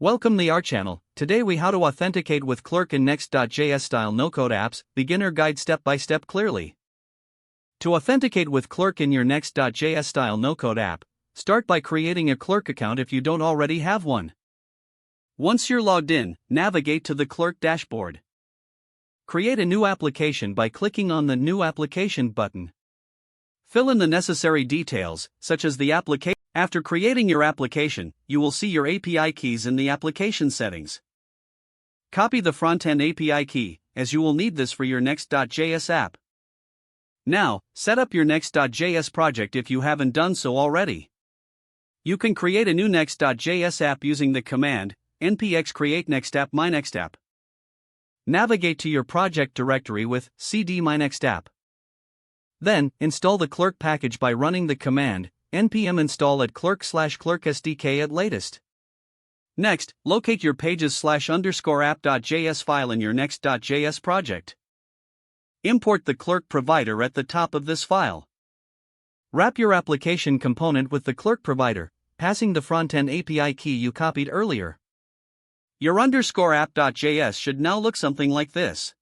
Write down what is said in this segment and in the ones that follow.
Welcome to our channel. Today we how to authenticate with Clerk in Next.js-style no-code apps, beginner guide step-by-step clearly. To authenticate with Clerk in your Next.js-style no-code app, start by creating a Clerk account if you don't already have one. Once you're logged in, navigate to the Clerk dashboard. Create a new application by clicking on the New Application button. Fill in the necessary details, such as the application. After creating your application, you will see your API keys in the application settings. Copy the front-end API key, as you will need this for your Next.js app. Now, set up your Next.js project if you haven't done so already. You can create a new Next.js app using the command npx create nextapp mynextapp. Navigate to your project directory with cd mynextapp. Then, install the Clerk package by running the command npm install at clerk/clerk SDK at latest. Next, locate your pages/_app.js file in your Next.js project. Import the Clerk provider at the top of this file. Wrap your application component with the Clerk provider, passing the front-end API key you copied earlier. Your _app.js should now look something like this.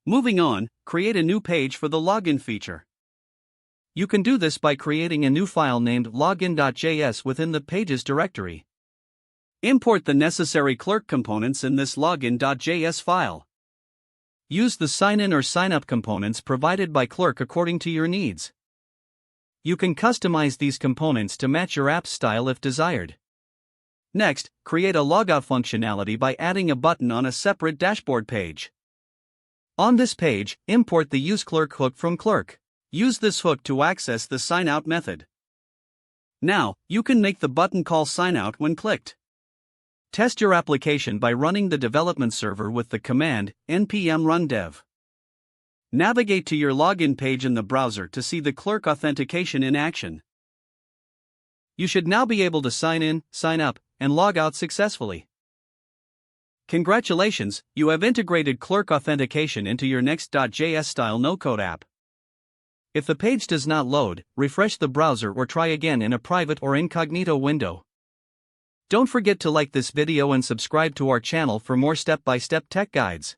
Moving on, create a new page for the login feature. You can do this by creating a new file named login.js within the pages directory. Import the necessary Clerk components in this login.js file. Use the sign-in or sign-up components provided by Clerk according to your needs. You can customize these components to match your app's style if desired. Next, create a logout functionality by adding a button on a separate dashboard page. On this page, import the useClerk hook from Clerk. Use this hook to access the sign-out method. Now, you can make the button call sign-out when clicked. Test your application by running the development server with the command npm run dev. Navigate to your login page in the browser to see the Clerk authentication in action. You should now be able to sign in, sign up, and log out successfully. Congratulations, you have integrated Clerk authentication into your Next.js style no-code app. If the page does not load, refresh the browser or try again in a private or incognito window. Don't forget to like this video and subscribe to our channel for more step-by-step tech guides.